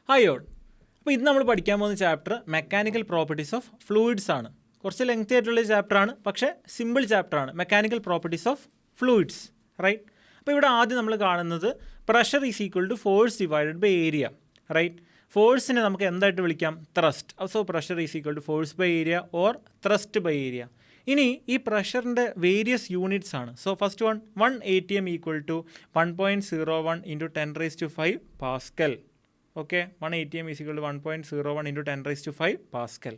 Hi all. അപ്പോൾ ഇന്ന് നമ്മൾ പഠിക്കാൻ പോകുന്ന chapter mechanical properties of fluids ആണ്. കുറച്ച് ലെങ്തി ആയിട്ടുള്ള ചാപ്റ്ററാണ്, പക്ഷേ സിമ്പിൾ ചാപ്റ്ററാണ്. Mechanical properties of fluids, right? അപ്പോൾ ഇവിടെ ആദ്യം നമ്മൾ കാണുന്നത് pressure is equal to force divided by area, right? ഫോഴ്സിനെ നമുക്ക് എന്തായിട്ട് വിളിക്കാം? Thrust. So pressure is equal to force by area or thrust by area. ഇനി ഈ പ്രഷറിൻ്റെ വേരിയസ് യൂണിറ്റ്സ് ആണ്. So first one ATM equal to 1.01 into 10⁵ pascal. Okay, 1 ATM is equal to 1.01 into 10⁵ pascal.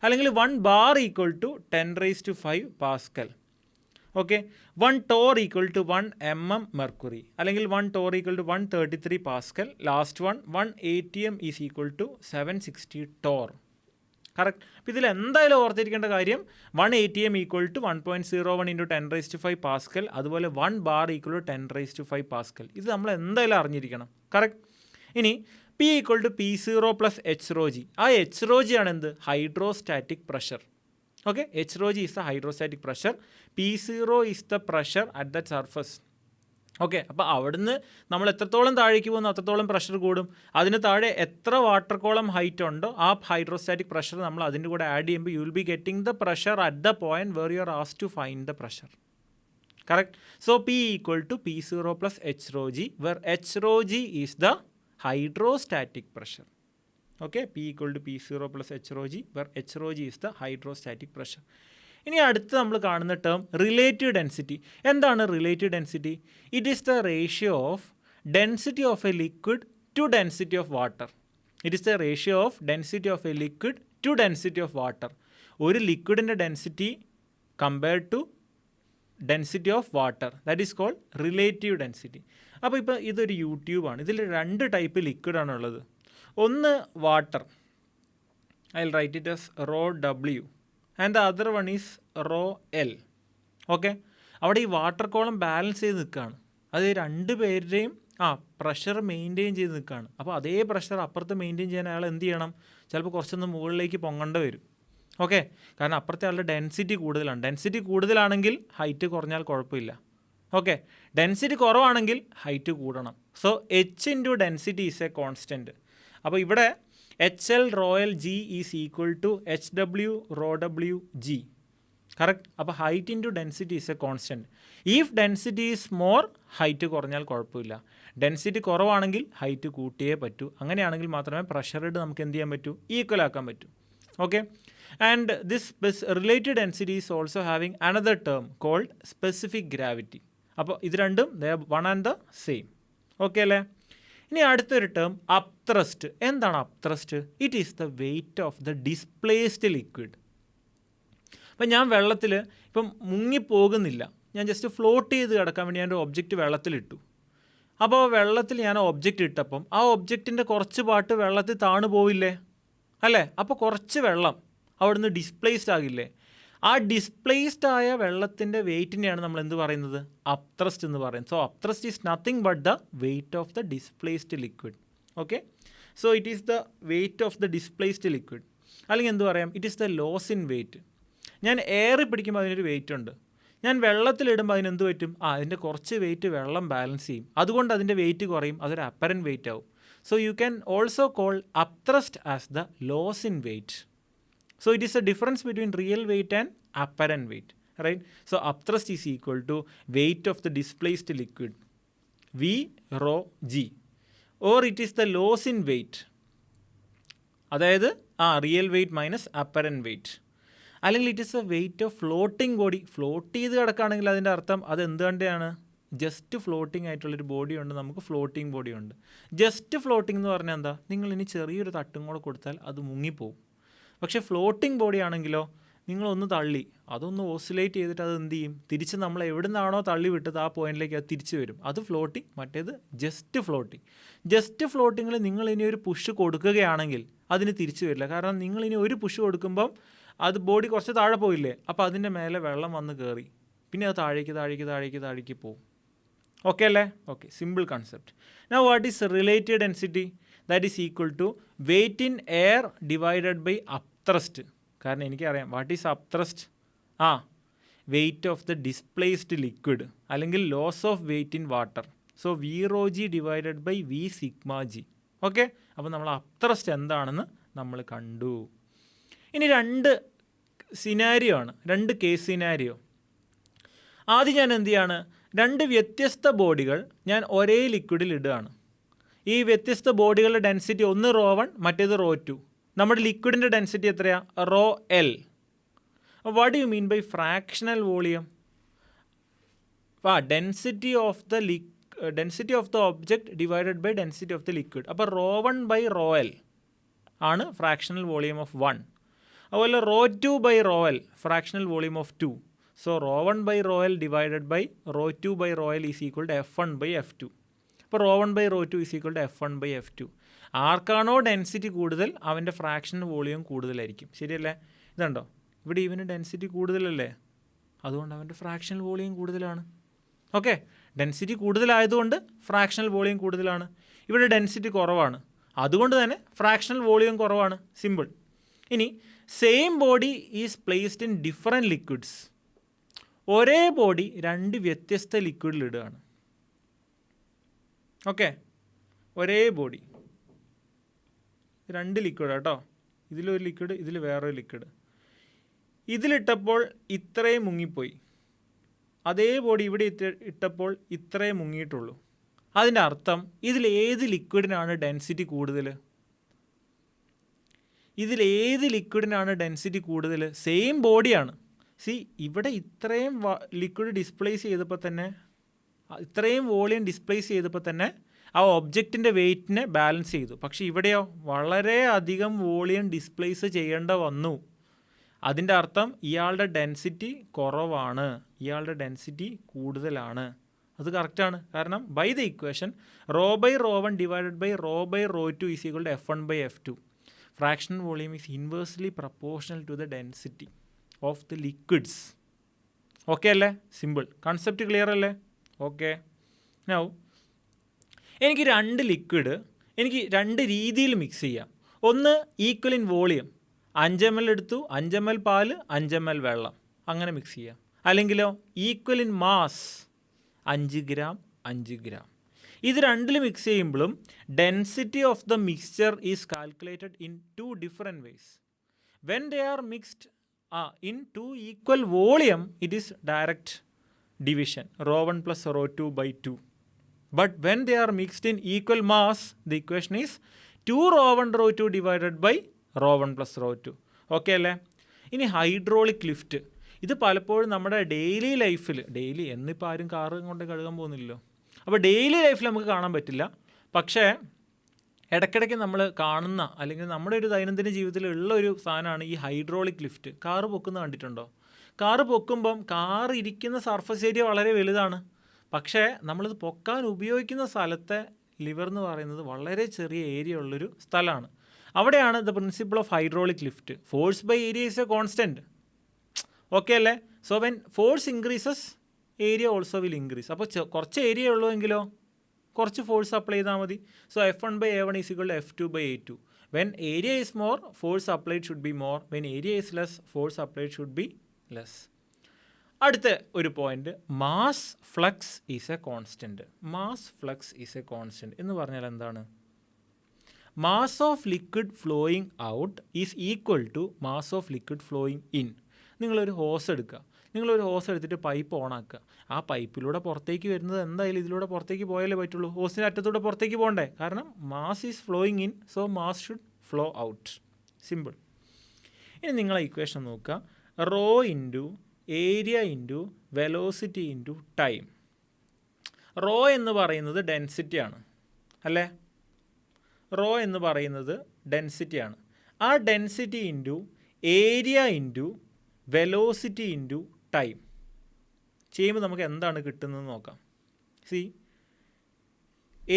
അല്ലെങ്കിൽ 1 bar equal to 10⁵ pascal. Okay, 1 torr equal to 1 mm mercury, അല്ലെങ്കിൽ 1 torr equal to 133 pascal. Last 1 ATM is equal to 760 torr. Correct. അപ്പോൾ ഇതിൽ എന്തായാലും ഓർത്തിരിക്കേണ്ട കാര്യം 1 ATM equal to 1.01 into 10⁵ pascal, അതുപോലെ 1 bar equal to 10⁵ Pascal. ഇത് നമ്മൾ എന്തായാലും അറിഞ്ഞിരിക്കണം. കറക്റ്റ്. ഇനി P equal to P0 plus HρG. ആ HρG ആണ് എന്ത്? Hydrostatic pressure. Okay, HρG is the hydrostatic pressure. P0 is the pressure at the surface. Okay, അപ്പോൾ അവിടുന്ന് നമ്മൾ എത്രത്തോളം താഴേക്ക് പോകുന്നു അത്രത്തോളം പ്രഷർ കൂടും. അതിന് താഴെ എത്ര വാട്ടർ കോളം ഹൈറ്റ് ഉണ്ടോ ആ ഹൈഡ്രോസ്റ്റാറ്റിക് പ്രഷർ നമ്മൾ അതിൻ്റെ കൂടെ ആഡ് ചെയ്യുമ്പോൾ you will be getting the pressure at the point where you are asked to find the pressure. Correct. So P equal to P0 plus HρG, where HρG is the hydrostatic pressure. Okay, P equal to P0 plus HρG, where HρG is the hydrostatic pressure. ഇനി അടുത്ത് നമ്മൾ കാണുന്ന term relative density. എന്താണ് relative density? It is the ratio of density of a liquid to density of water. It is the ratio of density of a liquid to density of water. ഒരു ലിക്വിഡിൻ്റെ density compared to density of water, that is called relative density. അപ്പോൾ ഇപ്പോൾ ഇതൊരു യൂട്യൂബാണ്. ഇതിൽ 2 type ലിക്വിഡാണ് ഉള്ളത്. ഒന്ന് water, I will write it as ρW, and the other one is ρL. Okay, അവിടെ ഈ വാട്ടർ കോളം ബാലൻസ് ചെയ്ത് നിൽക്കുകയാണ്. അത് 2 പേരുടെയും പ്രഷർ മെയിൻറ്റെയിൻ ചെയ്ത് നിൽക്കുകയാണ്. അപ്പോൾ അതേ പ്രഷർ അപ്പുറത്ത് മെയിൻറ്റെയിൻ ചെയ്യാൻ അയാൾ എന്ത് ചെയ്യണം? ചിലപ്പോൾ കുറച്ചൊന്ന് മുകളിലേക്ക് പൊങ്ങേണ്ട വരും. ഓക്കെ, കാരണം അപ്പുറത്തെ ആളുടെ ഡെൻസിറ്റി കൂടുതലാണ്. ഡെൻസിറ്റി കൂടുതലാണെങ്കിൽ ഹൈറ്റ് കുറഞ്ഞാൽ കുഴപ്പമില്ല. ഓക്കെ, ഡെൻസിറ്റി കുറവാണെങ്കിൽ ഹൈറ്റ് കൂടണം. So H into density is a constant. അപ്പോൾ ഇവിടെ HL ρL G is equal to HW ρW G. Correct. അപ്പോൾ height into density is a constant. If density is more, height കുറഞ്ഞാൽ കുഴപ്പമില്ല. Density കുറവാണെങ്കിൽ height കൂട്ടിയേ പറ്റൂ. അങ്ങനെയാണെങ്കിൽ മാത്രമേ പ്രഷറിഡ് നമുക്ക് എന്ത് ചെയ്യാൻ പറ്റൂ? ഈക്വൽ ആക്കാൻ പറ്റൂ. Okay, and this related density is also having another term called specific gravity. അപ്പോൾ ഇത് രണ്ടും one and the same. Okay അല്ലേ? ഇനി അടുത്തൊരു ടേം അപ്ത്രസ്റ്റ്. എന്താണ് upthrust? It is the weight of the displaced liquid. അപ്പം ഞാൻ വെള്ളത്തിൽ ഇപ്പം മുങ്ങിപ്പോകുന്നില്ല, ഞാൻ ജസ്റ്റ് ഫ്ലോട്ട് ചെയ്ത് കിടക്കാൻ വേണ്ടി ഞാനൊരു ഒബ്ജക്റ്റ് വെള്ളത്തിലിട്ടു. അപ്പോൾ വെള്ളത്തിൽ ഞാൻ ഒബ്ജക്റ്റ് ഇട്ടപ്പം ആ ഒബ്ജക്റ്റിൻ്റെ കുറച്ച് പാർട്ട് വെള്ളത്തിൽ താണു പോവില്ലേ? അല്ലേ? അപ്പോൾ കുറച്ച് വെള്ളം അവിടുന്ന് ഡിസ്പ്ലേസ്ഡ് ആകില്ലേ? ആ ഡിസ്പ്ലേസ്ഡ് ആയ വെള്ളത്തിൻ്റെ വെയ്റ്റിനെയാണ് നമ്മൾ എന്ത് പറയുന്നത്? അപ്ത്രസ്റ്റ് എന്ന് പറയുന്നത്. So upthrust is nothing but the weight of the displaced liquid. Okay, so it is the weight of the displaced liquid. അല്ലെങ്കിൽ എന്ത് പറയാം? It is the loss in weight. ഞാൻ എയറിൽ പിടിക്കുമ്പോൾ അതിനൊരു വെയ്റ്റ് ഉണ്ട്. ഞാൻ വെള്ളത്തിലിടുമ്പോൾ അതിനെന്ത് പറ്റും? അതിൻ്റെ കുറച്ച് വെയ്റ്റ് വെള്ളം ബാലൻസ് ചെയ്യും. അതുകൊണ്ട് അതിൻ്റെ വെയ്റ്റ് കുറയും. അതൊരു അപ്പറൻറ്റ് വെയ്റ്റ് ആവും. So you can also call upthrust as the loss in weight. So it is a difference between real weight and apparent weight, right? So upthrust is equal to weight of the displaced liquid, V rho G, or it is the loss in weight, അതായത് real weight minus apparent weight. അല്ലെങ്കിൽ it is a weight of floating body. Float ചെയ്ത് കിടക്കുകയാണെങ്കിൽ അതിൻ്റെ അർത്ഥം അത് എന്തുകൊണ്ടാണ്? Just floating ആയിട്ടുള്ളൊരു body ഉണ്ട്, നമുക്ക് ഫ്ലോട്ടിംഗ് ബോഡി ഉണ്ട്. ജസ്റ്റ് ഫ്ലോട്ടിംഗ് എന്ന് പറഞ്ഞാൽ എന്താ? നിങ്ങൾ ഇനി ചെറിയൊരു തട്ടും കൂടെ കൊടുത്താൽ അത് മുങ്ങിപ്പോവും. പക്ഷേ ഫ്ലോട്ടിംഗ് ബോഡി ആണെങ്കിലോ, നിങ്ങളൊന്ന് തള്ളി അതൊന്ന് ഓസിലേറ്റ് ചെയ്തിട്ട് അത് എന്ത് ചെയ്യും? തിരിച്ച് നമ്മൾ എവിടെ നിന്നാണോ തള്ളി വിട്ടത് ആ പോയിന്റിലേക്ക് അത് തിരിച്ച് വരും. അത് ഫ്ലോട്ടിംഗ്. മറ്റേത് ജസ്റ്റ് ഫ്ലോട്ടിംഗ്. ജസ്റ്റ് ഫ്ലോട്ടിങ്ങിൽ നിങ്ങൾ ഇനി ഒരു പുഷ് കൊടുക്കുകയാണെങ്കിൽ അതിന് തിരിച്ചു വരില്ല. കാരണം നിങ്ങൾ ഇനി ഒരു പുഷ് കൊടുക്കുമ്പം അത് ബോഡി കുറച്ച് താഴെ പോയില്ലേ? അപ്പോൾ അതിൻ്റെ മേലെ വെള്ളം വന്ന് കയറി പിന്നെ അത് താഴേക്ക് പോകും. ഓക്കെ അല്ലേ? Okay, simple concept. Now what is relative density? That is equal to weight in air divided by upthrust. കാരണം എനിക്കറിയാം what is upthrust. Weight of the displaced liquid, അല്ലെങ്കിൽ loss of weight in water. So V rho G divided by V sigma G. Okay, അപ്പോൾ നമ്മൾ അത്ര strength ആണെന്ന് നമ്മൾ കണ്ടു. ഇനി 2 സിനാരിയോ ആണ്, 2 കേസ് സിനാരിയോ. ആദ്യം ഞാൻ എന്ത് ചെയ്യാണ്, 2 വ്യത്യസ്ത ബോഡികൾ ഞാൻ ഒരേ ലിക്വിഡിൽ ഇടുകയാണ്. ഈ വ്യത്യസ്ത ബോഡികളുടെ ഡെൻസിറ്റി ഒന്ന് ρ1 മറ്റേത് ρ2. നമ്മുടെ ലിക്വിഡിൻ്റെ ഡെൻസിറ്റി എത്രയാണ്, ρl. What you mean by fractional volume? Density of the object divided by density of the liquid. അപ്പോൾ ρ1 ബൈ ρl ആണ് ഫ്രാക്ഷണൽ വോളിയം ഓഫ് 1. അതുപോലെ ρ2 by ρl fractional volume of 2. So ρ1 by ρl divided by ρ2 by ρl is equal to F1 by F2. അപ്പോൾ ρ1 by ρ2 is equal to F1 by F2. ആർക്കാണോ density കൂടുതൽ അവൻ്റെ fractional volume കൂടുതലായിരിക്കും. ശരിയല്ലേ? ഇതുണ്ടോ, ഇവിടെ ഇവന് ഡെൻസിറ്റി കൂടുതലല്ലേ, അതുകൊണ്ട് അവൻ്റെ ഫ്രാക്ഷണൽ വോളിയം കൂടുതലാണ്. ഓക്കെ, ഡെൻസിറ്റി കൂടുതലായതുകൊണ്ട് ഫ്രാക്ഷണൽ വോളിയം കൂടുതലാണ്. ഇവിടെ ഡെൻസിറ്റി കുറവാണ്, അതുകൊണ്ട് തന്നെ ഫ്രാക്ഷണൽ വോളിയം കുറവാണ്. സിമ്പിൾ. ഇനി same body is placed in different liquids. ഒരേ ബോഡി 2 വ്യത്യസ്ത ലിക്വിഡിൽ ഇടുകയാണ്. ഓക്കെ, ഒരേ ബോഡി 2 ലിക്വിഡ് കേട്ടോ, ഇതിലൊരു ലിക്വിഡ്, ഇതിൽ വേറൊരു ലിക്വിഡ്. ഇതിലിട്ടപ്പോൾ ഇത്രയും മുങ്ങിപ്പോയി, അതേ ബോഡി ഇവിടെ ഇട്ടപ്പോൾ ഇത്രയും മുങ്ങിയിട്ടുള്ളൂ. അതിൻ്റെ അർത്ഥം ഇതിലേത് ലിക്വിഡിനാണ് ഡെൻസിറ്റി കൂടുതൽ? ഇതിലേത് ലിക്വിഡിനാണ് ഡെൻസിറ്റി കൂടുതൽ? സെയിം ബോഡിയാണ്. ഇവിടെ ഇത്രയും ലിക്വിഡ് ഡിസ്പ്ലേസ് ചെയ്തപ്പോൾ തന്നെ, ഇത്രയും വോളിയം ഡിസ്പ്ലേസ് ചെയ്തപ്പോൾ തന്നെ ആ ഒബ്ജക്റ്റിൻ്റെ വെയ്റ്റിനെ ബാലൻസ് ചെയ്തു. പക്ഷേ ഇവിടെയോ വളരെ അധികം വോളിയം ഡിസ്പ്ലേസ് ചെയ്യേണ്ട വന്നു. അതിൻ്റെ അർത്ഥം ഇയാളുടെ ഡെൻസിറ്റി കുറവാണ്, ഇയാളുടെ ഡെൻസിറ്റി കൂടുതലാണ്. അത് കറക്റ്റാണ്. കാരണം by the equation rho by ρ1 divided by rho by ρ2 is equal to F1 by F2. Fractional volume is inversely proportional to the density of the liquids. Okay അല്ലേ? സിമ്പിൾ. കൺസെപ്റ്റ് ക്ലിയർ അല്ലേ? Okay. Now എനിക്ക് 2 liquid എനിക്ക് 2 രീതിയിൽ mix ചെയ്യാം. ഒന്ന് equal in volume, 5 ml എടുത്തു, 5 ml പാല്, 5 ml വെള്ളം, അങ്ങനെ മിക്സ് ചെയ്യാം. അല്ലെങ്കിലോ equal in mass, 5 gram 5 gram. ഇത് 2 മിക്സ് ചെയ്യുമ്പോഴും density of the mixture is calculated in 2 different ways. When they are mixed in 2 equal volume, it is direct division, ρ1 plus ρ2 by 2. But when they are mixed in equal mass, the equation is 2 ρ1 ρ2 divided by ρ1 plus ρ2. Okay അല്ലേ? ഇനി hydraulic lift, ഇത് പലപ്പോഴും നമ്മുടെ daily ലൈഫിൽ, daily എന്നിപ്പോൾ ആരും car കൊണ്ട് കഴുകാൻ പോകുന്നില്ലല്ലോ, അപ്പോൾ ഡെയിലി ലൈഫിൽ നമുക്ക് കാണാൻ പറ്റില്ല. പക്ഷേ ഇടയ്ക്കിടയ്ക്ക് നമ്മൾ കാണുന്ന, അല്ലെങ്കിൽ നമ്മുടെ ഒരു ദൈനംദിന ജീവിതത്തിലുള്ള ഒരു സാധനമാണ് ഈ ഹൈഡ്രോളിക് ലിഫ്റ്റ്. കാറ് പൊക്കുന്ന കണ്ടിട്ടുണ്ടോ? കാറ് പൊക്കുമ്പം കാറ് ഇരിക്കുന്ന സർഫസ് ഏരിയ വളരെ വലുതാണ്, പക്ഷേ നമ്മളിത് പൊക്കാൻ ഉപയോഗിക്കുന്ന സ്ഥലത്തെ ലിവർ എന്ന് പറയുന്നത് വളരെ ചെറിയ ഏരിയ ഉള്ളൊരു സ്ഥലമാണ്. അവിടെയാണ് the principle of hydraulic lift. Force by area is a constant. Okay അല്ലേ? So when force increases area also will increase. അപ്പോൾ കുറച്ച് ഏരിയ ഉള്ളൂവെങ്കിലോ കുറച്ച് ഫോഴ്സ് അപ്ലൈ ചെയ്താൽ മതി. So F1 by A1 is equal to F2 by A2. When area is more, force applied should be more. When area is less, force applied should be less. അടുത്ത ഒരു point, mass flux is a constant. Mass flux is a constant എന്ന് പറഞ്ഞാൽ എന്താണ്? Mass of liquid flowing out is equal to mass of liquid flowing in. നിങ്ങളൊരു hose എടുക്കുക, നിങ്ങളൊരു ഹോസ് എടുത്തിട്ട് pipe ഓണാക്കുക. ആ പൈപ്പിലൂടെ പുറത്തേക്ക് വരുന്നത് എന്തായാലും ഇതിലൂടെ പുറത്തേക്ക് പോയാലേ പറ്റുള്ളൂ. ഹോസിൻ്റെ അറ്റത്തൂടെ പുറത്തേക്ക് പോകണ്ടേ? കാരണം mass is flowing in, so mass should flow out. Simple. ഇനി നിങ്ങളെ ഇക്വേഷൻ നോക്കുക. Rho into area into velocity into time. Rho എന്ന് പറയുന്നത് ഡെൻസിറ്റിയാണ് അല്ലേ? റോ എന്ന് പറയുന്നത് ഡെൻസിറ്റിയാണ്. ആ density into area into velocity into time ചെയ്യുമ്പോൾ നമുക്ക് എന്താണ് കിട്ടുന്നത് നോക്കാം. See,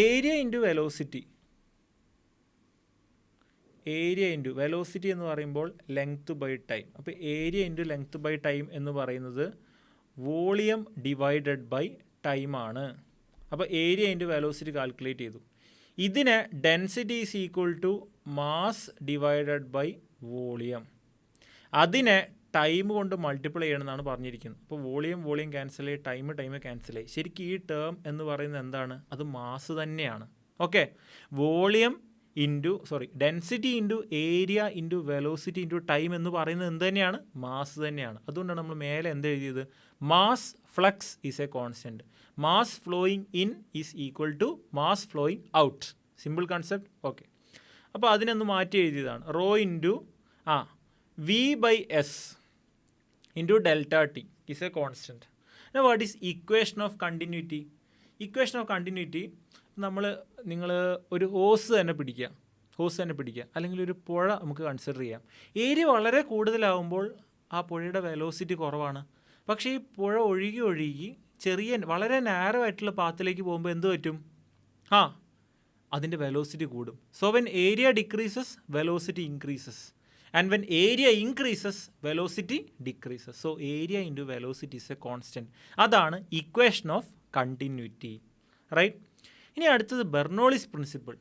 area into velocity, area into velocity എന്ന് പറയുമ്പോൾ ലെങ്ത് ബൈ ടൈം. അപ്പോൾ area into length by time എന്ന് പറയുന്നത് വോളിയം ഡിവൈഡഡ് ബൈ ടൈമാണ്. അപ്പോൾ ഏരിയ ഇൻറ്റു വെലോസിറ്റി കാൽക്കുലേറ്റ് ചെയ്തു. ഇതിന് density is equal to mass divided by volume. അതിനെ ടൈം കൊണ്ട് മൾട്ടിപ്ലൈ ചെയ്യണമെന്നാണ് പറഞ്ഞിരിക്കുന്നത്. അപ്പോൾ വോളിയം ക്യാൻസൽ ചെയ്യും, ടൈം ക്യാൻസൽ ചെയ്യും. ശരിക്കും ഈ ടേം എന്ന് പറയുന്നത് എന്താണ്? അത് മാസ് തന്നെയാണ്. Okay, volume density into area into velocity into time എന്ന് പറയുന്നത് എന്ത് തന്നെയാണ്? മാസ് തന്നെയാണ്. അതുകൊണ്ടാണ് നമ്മൾ മേലെ എന്ത് എഴുതിയത്? Mass flux is a constant. Mass flowing in is equal to mass flowing out. Simple concept. Okay, അപ്പോൾ അതിനൊന്ന് മാറ്റി എഴുതിയതാണ്. Rho into V by S into delta T is a constant. What is equation of continuity? Equation of continuity നിങ്ങൾ ഒരു ഹോസ് തന്നെ പിടിക്കുക, അല്ലെങ്കിൽ ഒരു പുഴ നമുക്ക് കൺസിഡർ ചെയ്യാം. ഏരിയ വളരെ കൂടുതലാവുമ്പോൾ ആ പുഴയുടെ വെലോസിറ്റി കുറവാണ്. പക്ഷേ ഈ പുഴ ഒഴുകി വളരെ നാരോ ആയിട്ടുള്ള പാത്തിലേക്ക് പോകുമ്പോൾ എന്ത് പറ്റും? അതിൻ്റെ വെലോസിറ്റി കൂടും. So when area decreases velocity increases, and when area increases velocity decreases. So area into velocity is a constant. അതാണ് ഇക്വേഷൻ ഓഫ് കണ്ടിന്യൂറ്റി, റൈറ്റ്? ഇനി അടുത്തത് ബെർണോളിസ് പ്രിൻസിപ്പിൾ.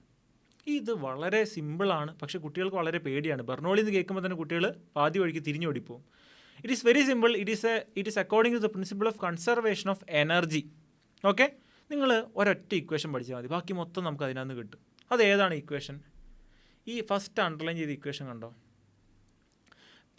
ഇത് വളരെ സിമ്പിളാണ്, പക്ഷേ കുട്ടികൾക്ക് വളരെ പേടിയാണ്. ബെർണോളി എന്ന് കേൾക്കുമ്പോൾ തന്നെ കുട്ടികൾ പാതി വഴിക്ക് തിരിഞ്ഞോടിപ്പോവും. It is very simple. It is according to the principle of conservation of energy. Okay, നിങ്ങൾ ഒരൊറ്റ ഇക്വേഷൻ പഠിച്ചാൽ മതി, ബാക്കി മൊത്തം നമുക്ക് അതിനകത്ത് കിട്ടും. അതേതാണ് ഇക്വേഷൻ? ഈ ഫസ്റ്റ് അണ്ടർലൈൻ ചെയ്ത ഇക്വേഷൻ കണ്ടോ?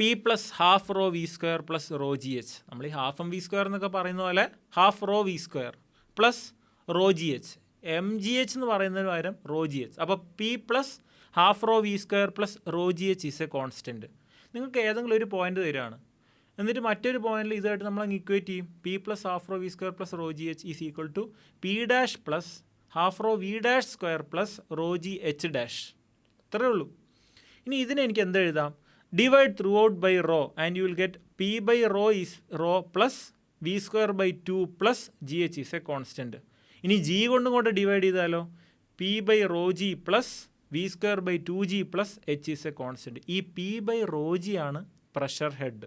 P plus half rho V square plus rho G H. നമ്മൾ ഈ ഹാഫ് എം വി സ്ക്വയർ എന്നൊക്കെ പറയുന്ന പോലെ half rho V square plus rho G H. M G H എന്ന് പറയുന്നതിന് പകരം റോ ജി എച്ച്. അപ്പോൾ P plus half rho V square plus rho G H is a constant. നിങ്ങൾക്ക് ഏതെങ്കിലും ഒരു പോയിന്റ് തരികയാണ്, എന്നിട്ട് മറ്റൊരു പോയിന്റിൽ ഇതായിട്ട് നമ്മൾ അങ്ങ് ഇക്വേറ്റ് ചെയ്യും. P plus half rho V square plus rho G H is equal to P dash plus half rho V dash square plus rho G H dash. ഇത്രയേ ഉള്ളൂ. ഇനി ഇതിനെ എനിക്ക് എന്ത് എഴുതാം? Divide throughout by rho and you will get P by rho is rho plus V square by 2 plus G H is a constant. ഇനി G കൊണ്ടും കൊണ്ട് ഡിവൈഡ് ചെയ്താലോ? P by rho G plus V square by 2g plus H is a constant. ഈ P by rho G ആണ് pressure head,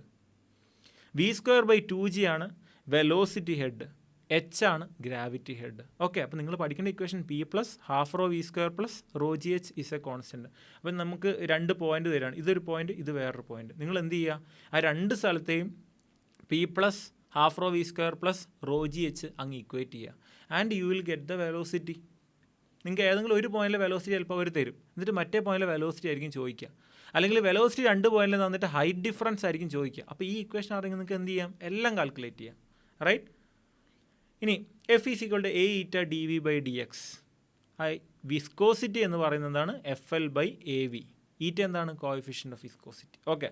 V square by 2g ആണ് velocity head, H ആണ് gravity head. Okay, അപ്പോൾ നിങ്ങൾ പഠിക്കേണ്ട equation P plus half rho V square plus rho G H is a constant. അപ്പം നമുക്ക് 2 point തരാണ്, ഇതൊരു പോയിന്റ്, ഇത് വേറൊരു പോയിന്റ്. നിങ്ങൾ എന്ത് ചെയ്യുക? ആ 2 സ്ഥലത്തെയും P plus half rho V square plus rho G H അങ്ങ് ഇക്വേറ്റ് ചെയ്യുക. And you will get the velocity. നിങ്ങൾക്ക് ഏതെങ്കിലും ഒരു പോയിന്റിലെ വെലോസിറ്റി ചിലപ്പോൾ അവർ തരും, എന്നിട്ട് മറ്റേ പോയിന്റിലെ വെലോസിറ്റി ആയിരിക്കും ചോദിക്കുക. അല്ലെങ്കിൽ വെലോസിറ്റി 2 പോയിന്റിൽ തന്നിട്ട് ഹൈറ്റ് ഡിഫറൻസ് ആയിരിക്കും ചോദിക്കുക. അപ്പോൾ ഈ ഇക്വേഷൻ അറിയുമ്പോൾ നിങ്ങൾക്ക് എന്ത് ചെയ്യാം? എല്ലാം കാൽക്കുലേറ്റ് ചെയ്യാം, റൈറ്റ്? ഇനി F is equal to A eta D V by D X. Viscosity എന്ന് പറയുന്നത് എന്താണ്? F L by A V. Eta എന്താണ്? Coefficient of viscosity. ഓക്കെ,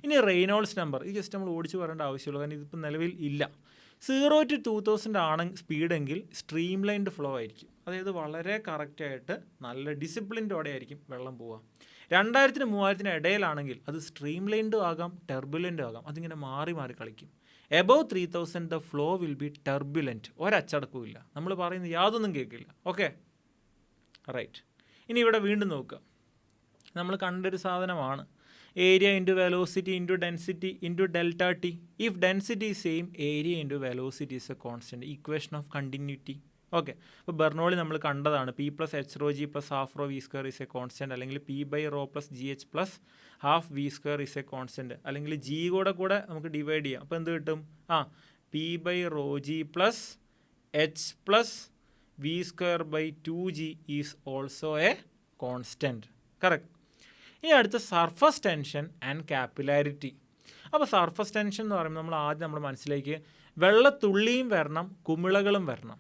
ഇനി റെയ്നോൾഡ്സ് നമ്പർ. ഇത് ജസ്റ്റ് നമ്മൾ ഓടിച്ച് പറയേണ്ട ആവശ്യമുള്ളൂ, കാരണം ഇതിപ്പോൾ നിലവിൽ ഇല്ല. 0 to 2000 ആണ് സ്പീഡെങ്കിൽ സ്ട്രീം ലൈൻഡ് ഫ്ലോ ആയിരിക്കും. അതായത് വളരെ കറക്റ്റായിട്ട് നല്ല ഡിസിപ്ലിൻഡോടെ ആയിരിക്കും വെള്ളം പോവുക. 2000-നും 3000-നും ഇടയിലാണെങ്കിൽ അത് സ്ട്രീം ലൈൻഡും ആകാം ടെർബുലൻറ്റും ആകാം. അതിങ്ങനെ മാറി മാറി കളിക്കും. Above 3000 the flow will be turbulent. ഒരച്ചടക്കവും ഇല്ല, നമ്മൾ പറയുന്നത് യാതൊന്നും കേൾക്കില്ല. Okay, right. ഇനി ഇവിടെ വീണ്ടും നോക്കുക, നമ്മൾ കണ്ടൊരു സാധനമാണ് area into velocity into density into delta T. If density same, area into velocity is a constant. Equation of continuity. Okay, അപ്പോൾ ബെർണോളി നമ്മൾ കണ്ടതാണ്. P plus H rho G plus half rho V square is a constant, അല്ലെങ്കിൽ P by rho plus G H plus half V square is a constant, അല്ലെങ്കിൽ G കൂടെ നമുക്ക് divide ചെയ്യാം. അപ്പോൾ എന്ത് കിട്ടും? P by rho G plus H plus V square by 2g is also a constant. Correct. ഇനി അടുത്ത surface tension and capillarity. അപ്പോൾ സർഫസ് ടെൻഷൻ എന്ന് പറയുമ്പോൾ നമ്മൾ ആദ്യം നമ്മുടെ മനസ്സിലേക്ക് വെള്ളത്തുള്ളിയും വരണം, കുമിളകളും വരണം.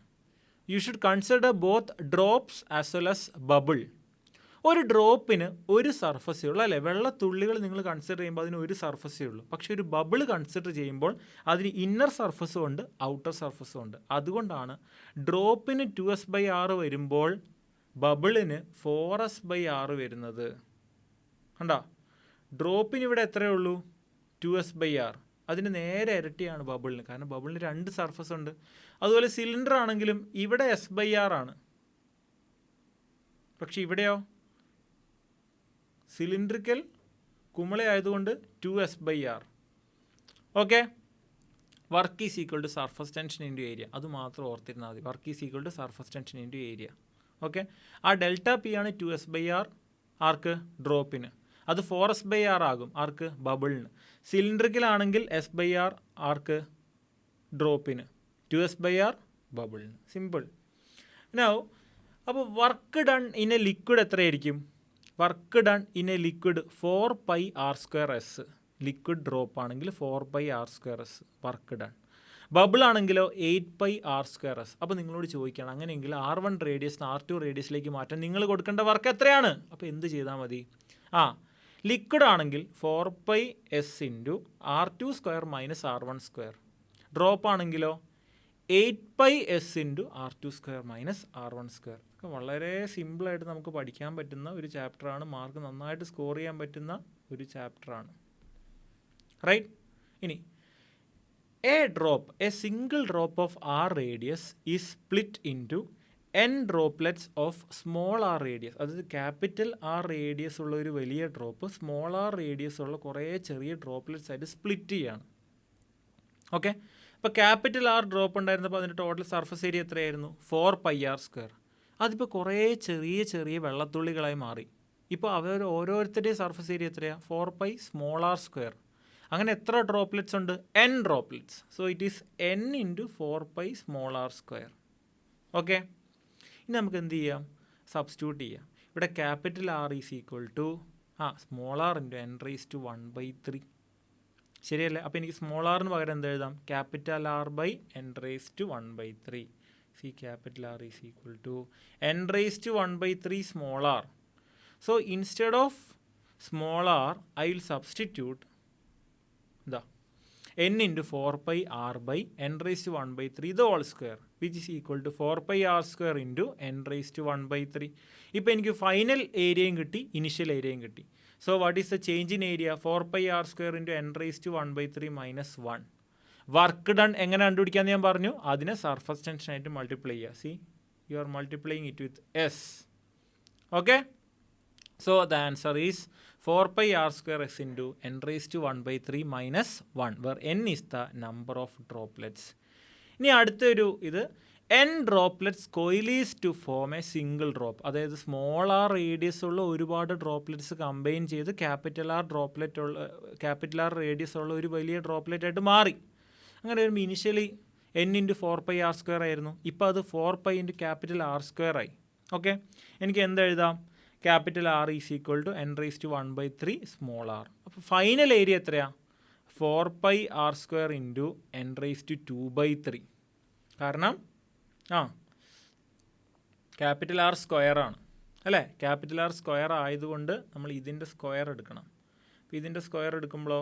You should consider both drops as well as bubble. ഒരു ഡ്രോപ്പിന് ഒരു സർഫസേ ഉള്ളൂ, അല്ലേ? വെള്ളത്തുള്ളികൾ നിങ്ങൾ കൺസിഡർ ചെയ്യുമ്പോൾ അതിന് ഒരു സർഫസേ ഉള്ളൂ. പക്ഷേ ഒരു ബബിൾ കൺസിഡർ ചെയ്യുമ്പോൾ അതിന് ഇന്നർ സർഫസും ഉണ്ട്, ഔട്ടർ സർഫസും ഉണ്ട്. അതുകൊണ്ടാണ് ഡ്രോപ്പിന് 2s/r വരുമ്പോൾ ബബിളിന് 4s/r വരുന്നത്. കണ്ടോ? ഡ്രോപ്പിന് ഇവിടെ എത്രയേ ഉള്ളൂ? 2s/r. അതിന് നേരെ ഇരട്ടിയാണ് ബബിളിന്, കാരണം ബബിളിന് 2 സർഫസ് ഉണ്ട്. അതുപോലെ സിലിണ്ടർ ആണെങ്കിലും ഇവിടെ s/r ആണ്, പക്ഷെ ഇവിടെയോ സിലിണ്ടറിക്കൽ കുമിളയായതുകൊണ്ട് 2s/r. Okay, work is equal to surface tension into area. അത് മാത്രം ഓർത്തിരുന്നാൽ മതി. Work is equal to surface tension into area. Okay, ആ ഡെൽറ്റ പി ആണ് 2s/r ആർക്ക്? ഡ്രോപ്പിന്. അത് 4s/r ആകും ആർക്ക്? ബബിളിന്. സിലിണ്ടറിക്കലാണെങ്കിൽ s/r ആർക്ക്? ഡ്രോപ്പിന്. 2s/r ബബിളിന്. സിമ്പിൾ. നൗ അപ്പോൾ work done in a liquid എത്രയായിരിക്കും? Work done in a liquid 4πr²s. Liquid drop ആണെങ്കിൽ 4πr²s വർക്ക് ഡൺ. ബബിൾ ആണെങ്കിലോ 8πr²s. അപ്പോൾ നിങ്ങളോട് ചോദിക്കുകയാണ് അങ്ങനെയെങ്കിൽ R1 റേഡിയസ് R2 റേഡിയസിലേക്ക് മാറ്റാൻ നിങ്ങൾ കൊടുക്കേണ്ട വർക്ക് എത്രയാണ്? അപ്പോൾ എന്ത് ചെയ്താൽ മതി? ലിക്വിഡ് ആണെങ്കിൽ 4πs into R2² - R1². Drop ആണെങ്കിലോ 8πs ഇൻറ്റു R2² - R1². ഒക്കെ വളരെ സിമ്പിളായിട്ട് നമുക്ക് പഠിക്കാൻ പറ്റുന്ന ഒരു ചാപ്റ്ററാണ്. മാർക്ക് നന്നായിട്ട് സ്കോർ ചെയ്യാൻ പറ്റുന്ന ഒരു ചാപ്റ്ററാണ്. റൈറ്റ്. ഇനി A single drop of R radius is split into n droplets of small r radius. അതായത് ക്യാപിറ്റൽ R റേഡിയസ് ഉള്ള ഒരു വലിയ ഡ്രോപ്പ് സ്മോൾ r റേഡിയസ് ഉള്ള കുറേ ചെറിയ ഡ്രോപ്ലെറ്റ്സ് ആയിട്ട് സ്പ്ലിറ്റ് ചെയ്യാണ്. ഓക്കെ. അപ്പോൾ ക്യാപിറ്റൽ R ഡ്രോപ്പ് ഉണ്ടായിരുന്നപ്പോൾ അതിൻ്റെ ടോട്ടൽ സർഫസ് ഏരിയ എത്രയായിരുന്നു? 4πr². അതിപ്പോൾ കുറേ ചെറിയ ചെറിയ വെള്ളത്തുള്ളികളായി മാറി. ഇപ്പോൾ അവർ ഓരോരുത്തരുടെയും സർഫസ് ഏരിയ എത്രയാണ്? 4π സ്മോൾ r². അങ്ങനെ എത്ര ഡ്രോപ്ലെറ്റ്സ് ഉണ്ട്? n droplets. So it is n into 4π small r². Okay. ഇനി നമുക്ക് എന്ത് ചെയ്യാം? സബ്സ്റ്റിറ്റ്യൂട്ട് ചെയ്യാം. ഇവിടെ capital R is equal to small r into n⁻⁴. ശരിയല്ലേ? അപ്പോൾ എനിക്ക് സ്മോൾ ആറിന് പകരം എന്ത് എഴുതാം? Capital R/n⁻⁴. See capital R is equal to n⁻⁴ small r. So instead of small r I will substitute n into 4πr/n⁻⁴ the whole square which is equal to 4πr² into n⁻⁴. ഇപ്പോൾ എനിക്ക് final ഏരിയയും കിട്ടി, initial ഏരിയയും കിട്ടി. So what is the change in area? 4πr² into n⁻⁴ minus 1. Work done എങ്ങനെ കണ്ടുപിടിക്കാമെന്ന് ഞാൻ പറഞ്ഞു. അതിനെ സർഫസ് ടെൻഷനായിട്ട് മൾട്ടിപ്ലൈ ചെയ്യുക. C you are multiplying it with S. Okay. So the answer is 4πr²s into n⁻⁴ minus 1 where n is the number of droplets. ഇനി അടുത്തൊരു ഇത് n droplets coalesce to form a single drop. അതായത് small r radius ഉള്ള ഒരുപാട് droplets combine ചെയ്ത് capital R radius ഉള്ള ഒരു വലിയ ഡ്രോപ്ലെറ്റ് ആയിട്ട് മാറി. അങ്ങനെ വരുമ്പോൾ ഇനിഷ്യലി n ഇൻറ്റു 4πr² ആയിരുന്നു. ഇപ്പോൾ അത് 4π ഇൻറ്റു ക്യാപിറ്റൽ R² ആയി. ഓക്കെ. എനിക്ക് എന്തെഴുതാം? Capital R is equal to n⁻⁴ small r. അപ്പോൾ ഫൈനൽ ഏരിയ എത്രയാണ്? 4πr² into n⁻⁴. കാരണം ക്യാപിറ്റൽ R സ്ക്വയർ ആണ് അല്ലേ? ക്യാപിറ്റൽ R സ്ക്വയർ ആയതുകൊണ്ട് നമ്മൾ ഇതിൻ്റെ സ്ക്വയർ എടുക്കണം. അപ്പോൾ ഇതിൻ്റെ സ്ക്വയർ എടുക്കുമ്പോഴോ